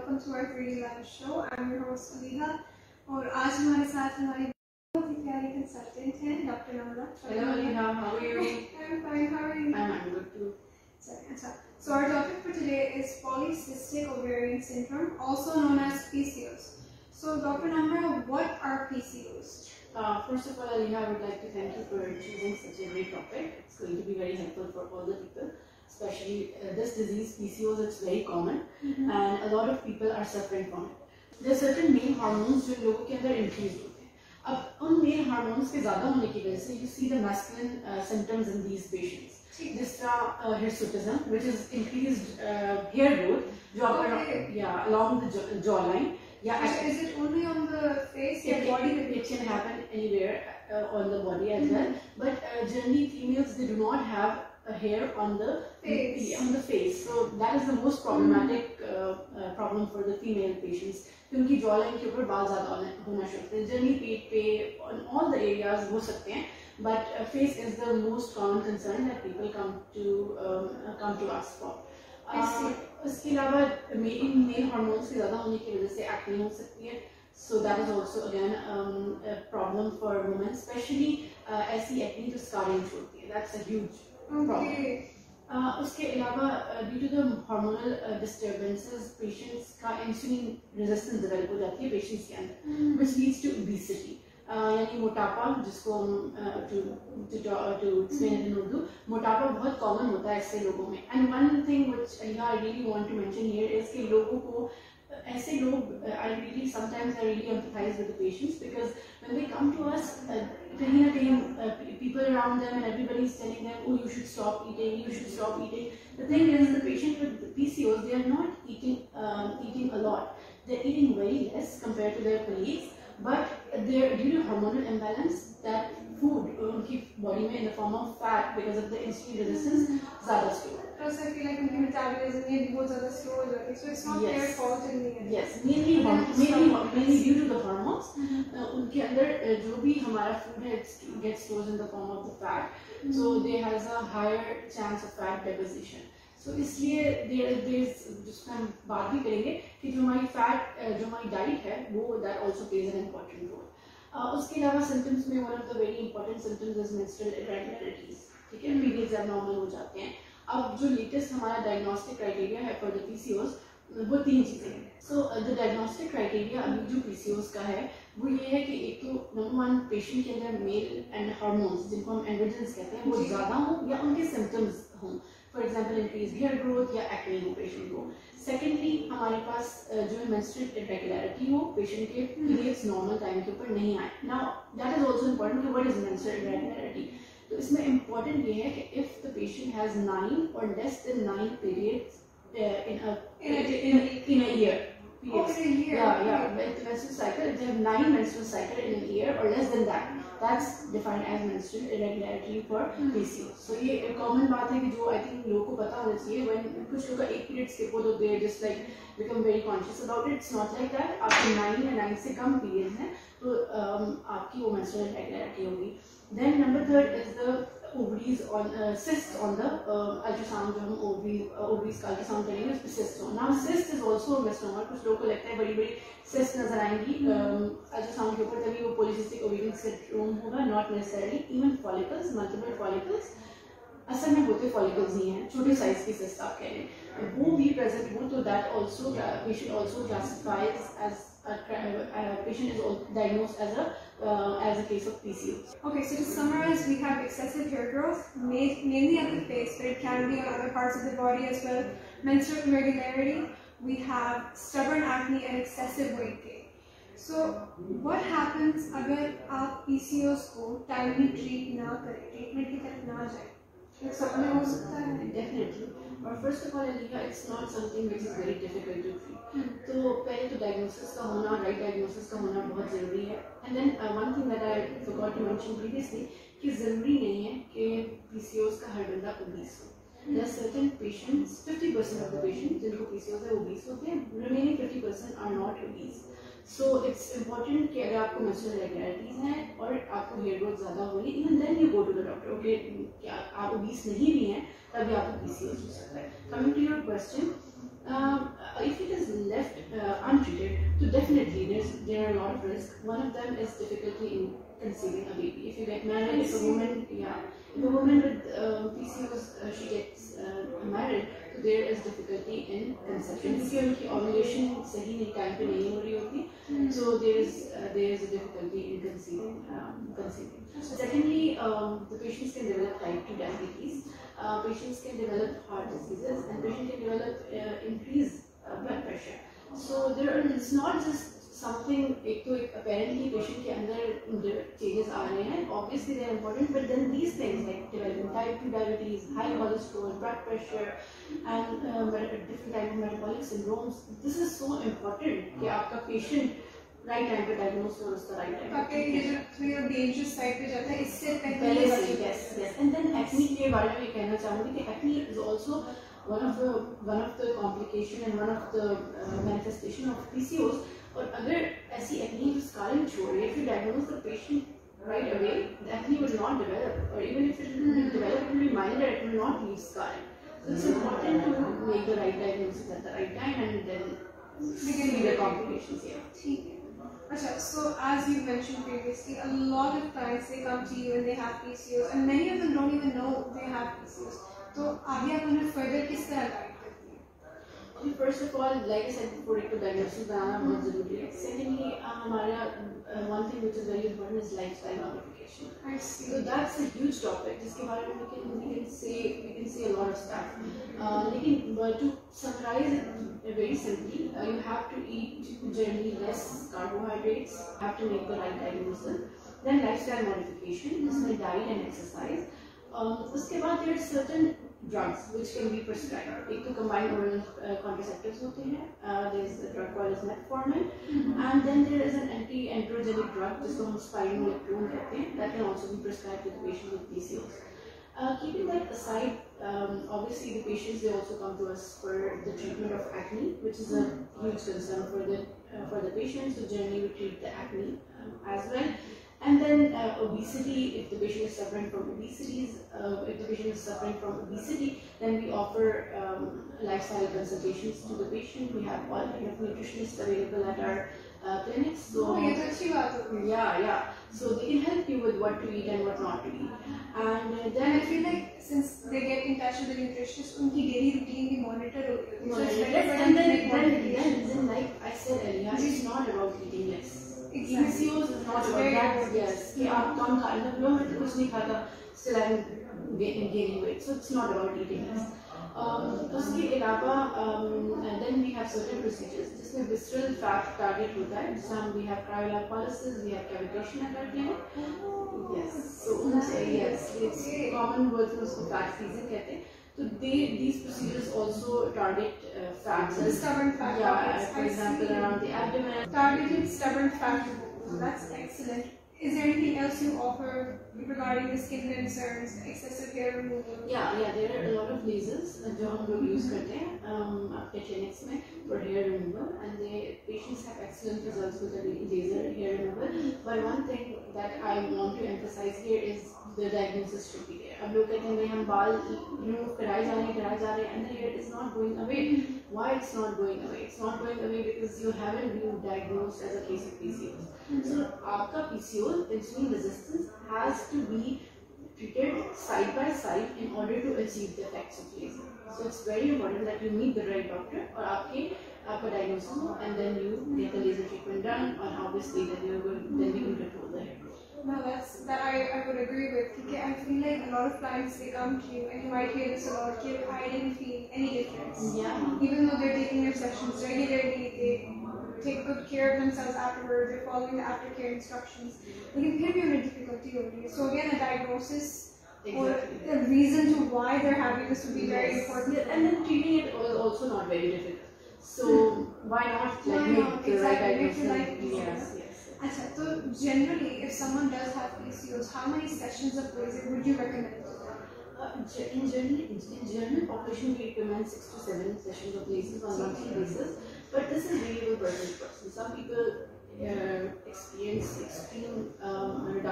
welcome to our 3D Live show. I'm your host Aliha और आज हमारे साथ हमारी बहुत ही प्यारी कंसल्टेंट हैं doctor Namra. Hello Aliha, how are you? I'm fine. How are you? I'm good too. So our topic for today is polycystic ovarian syndrome, also known as PCOS. So Dr. Namra, what are PCOS? First of all, Aliha, I would like to thank you for choosing such a great topic. It's going to be very helpful for all the people, especially this disease PCOS. It's very common, and a lot of people are suffering from it. There are certain male hormones जो लोगों के अंदर increase होते हैं. अब उन male hormones के ज़्यादा होने की वजह से you see the masculine symptoms in these patients. जिस तरह hirsutism, which is increased hair growth, जो आपका along the jawline. Yeah, is it only on the face or body? It can happen anywhere on the body as well. But generally, females they do not have a hair on the face. So that is the most problematic problem for the female patients. क्योंकि jawline के ऊपर बाल ज़्यादा होना शुरू होते हैं. Generally पेट पे on all the areas हो सकते हैं. But face is the most common concern that people come to us for. इसके अलावा मेल हार्मोन्स के ज़्यादा होने की वजह से एक्ने हो सकती है. So that is also again a problem for women, especially ऐसी एक्ने जो scarring छोड़ती है. That's a huge problem. उसके अलावा due to the hormonal disturbances, patients का insulin resistance develop हो जाती है patients के अंदर, which leads to obesity. यानी मोटापा जिसको हम to explain it in Urdu, मोटापा बहुत common होता है ऐसे लोगों में. And one thing which I really want to mention here is कि लोगों को ऐसे लोग sometimes I really empathize with the patients because when they come to us कहीं ना कहीं people around them and everybody is telling them, oh you should stop eating. The thing is the patient with PCOS they are not eating a lot. They are eating very less compared to their colleagues. But due to hormonal imbalance, that food उनकी body में in the form of fat because of the insulin resistance ज़्यादा slow. Plus I feel like उनकी metabolism ये भी बहुत ज़्यादा slow हो जाती है. So it's not their fault in the end. Yes, mainly due to the hormones. उनके अंदर जो भी हमारा food है gets stored in the form of the fat. So there has a higher chance of fat deposition. So इसलिए जिसमें हम बात भी करेंगे कि जो हमारी डाइट है वो that also plays an important role. उसके अलावा symptoms में one of the very important symptoms is menstrual irregularities. ठीक है, periods abnormal हो जाते हैं. अब जो latest हमारा diagnostic criteria है for the PCOS वो 3 चीजें हैं. So the diagnostic criteria अभी जो PCOS का है वो ये है कि एक तो number 1 patient के अंदर male and hormones जिनको हम androgens कहते हैं वो ज़्यादा हो या उनके symptoms हों. For example, increased hair growth या acne हो patient को. Secondly, हमारे पास जो है menstrual irregularity हो patient के periods normal time के ऊपर नहीं आए. Now that is also important कि what is menstrual irregularity. तो इसमें important ये है कि if the patient has 9 or less than 9 periods in a year. Yes. Menstrual cycle. If they have 9 menstrual cycle in a year or less than that, that's defined as menstrual irregularity for PCOS. So ये एक common बात है कि जो I think लोगों को पता होना चाहिए. When कुछ लोग का एक period skip हो तो they just like become very conscious about it. It's not like that. आपके 9 या 9 से कम periods हैं तो आपकी वो menstrual irregularity होगी. Then number 3 is the ovaries on cysts on the ultrasound जो हम ovaries का ultrasound करेंगे उस पे cysts हो. Now cyst is also a misnomer. कुछ लोगों को लगता है बड़ी cysts नजर आएंगी ultrasound के ऊपर तभी वो polycystic ovarian syndrome होगा. Not necessarily. Even follicles, multiple follicles असल में होते follicles ही हैं. छोटे size की cyst आप कह रहे हैं वो भी present हो तो that also patient also classifies as a patient is diagnosed as a case of PCOS. Okay, so to summarize, we have excessive hair growth, mainly at the face, but it can be on other parts of the body as well. Menstrual irregularity, we have stubborn acne and excessive weight gain. So what happens अगर आप PCOS को timely treat ना करें, treatment की तरफ ना जाए? सपने हो सकता है definitely. और first of all, Aliha, it's not something which is very difficult to treat. तो पहले तो diagnosis का होना, right diagnosis का होना बहुत ज़रूरी है. And then one thing that I forgot to mention previously कि ज़रूरी नहीं है कि PCOS का हर बंदा obese हो. There are certain patients, 50% of the patients जिनको PCOS है obese होते हैं. Remaining 50% are not obese. So it's important कि अगर आपको menstrual irregularities हैं और आपको hair growth ज़्यादा हो रही है, even then you go to the doctor. Okay, क्या आप obese नहीं भी हैं तभी आपको PCOS हो सकता है. Coming to your question, If it is left untreated, so definitely there are a lot of risks. One of them is difficulty in conceiving a baby. If you get married, if a woman with PCOS she gets married, so there is difficulty in conception. Because उनकी ovulation सही नहीं time पे नहीं हो रही होती, so there is a difficulty in conceiving. Secondly, the patients can develop type 2 diabetes. Patients can develop heart diseases, and patients can develop increased blood pressure. So it's not just something apparently patient के अंदर changes आ रहे हैं. Obviously they are important, but then these things like developing type 2 diabetes, high cholesterol, blood pressure, and different type of metabolic syndromes. This is so important कि आपका patient right time पे diagnose हो उसका right time. ताकि ये जो थोड़ा dangerous side पे जाता है इससे पहले वाली yes. And then acne के बारे में कहना चाहूँगी कि acne is also one of the complication and one of the manifestation of PCOS. और अगर ऐसी acne जो scarring छोड़ रही है, if you diagnose the patient right away, the acne will not develop, or even if it will develop, it will be minor, it will not leave scarring. So it's important to make the right diagnosis at the right time and then see the complications here. Achha, so as you mentioned previously, a lot of clients they come to you and they have PCOS, and many of them don't even know they have PCOS. So आगे आप उन्हें further किस तरह guide करती हैं? Okay, first of all, like I said before, एक तो diagnosis बनाना बहुत जरूरी है. Secondly, हमारा one thing which is very important is lifestyle modification. I see. So that's a huge topic जिसके बारे में we can say a lot of stuff. लेकिन to summarize it very simply, you have to eat generally less carbohydrates. You have to make the right diagnosis. Then lifestyle modification, जिसमें diet and exercise. उसके बाद there are certain drugs which can be prescribed. एक तो combined oral contraceptives होते हैं. There is a drug called as metformin, and then there is an anti-androgenic drug जिसको हम spironolactone कहते हैं. That can also be prescribed to the patient with PCOS. Keeping that aside, obviously the patients they also come to us for the treatment of acne, which is a huge concern for the patients. So generally we treat the acne as well. And then obesity, if the patient is suffering from obesity, then we offer lifestyle consultations to the patient. We have all kind of nutritionists available at our clinics. So yeah. So they can help you with what to eat and what not to eat. And then I feel like since they get in touch with the nutritionist, उनकी daily routine भी monitor होती है. And then like I said earlier, it's not about eating less. Exactly. PCOS is not about that. Yes, कि आप कम खा लो, मैं तो कुछ नहीं खाता, still I'm gaining weight. So it's not about eating less. उसके अलावा then we have certain procedures जिसमें visceral fat target होता है. Some we have cryolipolysis, we have cavitation at our clinic. Yes. So yes, it's common word for उसको fat freezing कहते हैं. So these procedures also target fats. Stubborn fat. Yeah, for example, around the abdomen. Targeted stubborn fat removal. That's excellent. Is there anything else you offer regarding the skin concerns, excessive hair removal? Yeah, there are a lot of lasers जो हम लोग use करते हैं अपने clinics में for hair removal, and the patients have excellent results with the laser hair removal. But one thing that I want to emphasize here is the diagnosis should be there. अब लोग कहते हैं भाई हम बाल remove कराए जा रहे हैं and the hair is not going away. Why it's not going away? It's not going away because you haven't been diagnosed as a case of PCOS. So आपका PCOS, insulin resistance, has to be treated side by side in order to achieve the effects of laser. So it's very important that you meet the right doctor और आपका diagnosis हो, and then you get the laser treatment done, and obviously then we can control the hair. No, that I would agree with. Okay, I feel like a lot of clients they come to you and you might hear this a lot. Okay, I didn't feel any difference. Yeah. Even though they're taking their sessions regularly, they take good care of themselves afterwards. They're following the aftercare instructions. लेकिन फिर भी उन्हें difficulty हो रही है. So again, a diagnosis or a reason to why they're having this would be very important. Yeah, and then treating it was also not very difficult. So why not make the right diagnosis? Yes. Achha, so generally, if someone does have PCOS, how many sessions of laser would you recommend? In general population, we recommend 6 to 7 sessions of lasers on a monthly basis. But this is variable person to person. Some people experience extreme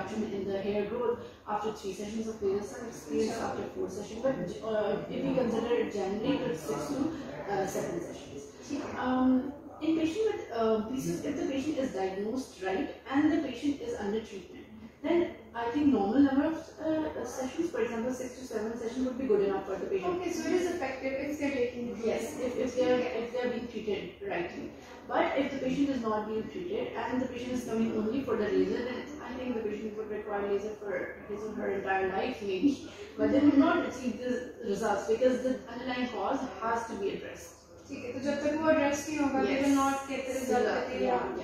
reduction in the hair growth after 3 sessions of laser, some experience after 4 sessions, but if we consider it generally, it's 6 to 7 sessions. In patient with PCOS, if the patient is diagnosed right and the patient is under treatment, then I think normal number of sessions, for example 6 to 7 sessions would be good enough for the patient. Okay, so it is effective if they're taking it. Yes, if they are being treated rightly. But if the patient is not being treated and the patient is coming only for the laser, then I think the patient would require laser for his or her entire life maybe. But they will not achieve the results because the underlying cause has to be addressed. ठीक है, तो जब तक वो address नहीं होगा, they will not get the result that they want.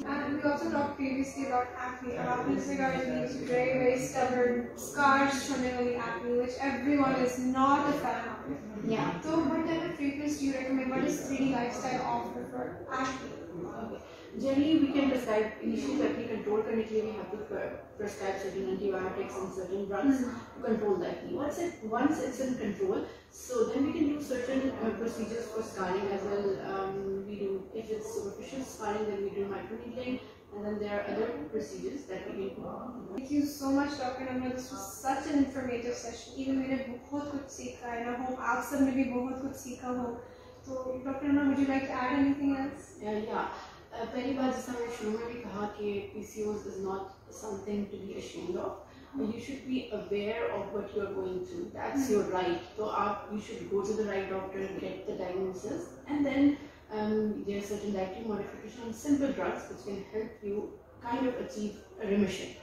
And we also talked previously about acne. Acne is these very stubborn scars showing on the acne, which everyone is not a fan of. Yeah. So what type of treatments do you recommend? What does 3D Lifestyle offer for acne? Okay. Generally, we can prescribe initially acne control करने के लिए we have to prescribe certain antibiotics and certain drugs to control the acne. Once it's in control, so then we can do certain procedures for scarring as well. We do, if it's superficial scarring, then we do microneedling, and then there are other procedures that we can do. Thank you so much, Dr. Namra. This was such an informative session. Even मैंने बहुत कुछ सीखा है. I hope आप सब ने भी बहुत कुछ सीखा हो. So, Dr. Namra, would you like to add anything else? Yeah. पहली बात जैसा मैंने शुरू में भी कहा कि PCOS is not something to be ashamed of. You should be aware of what you are going through. That's your right. So you should go to the right doctor and get the diagnosis, and then there are certain dietary modifications and simple drugs which can help you kind of achieve a remission.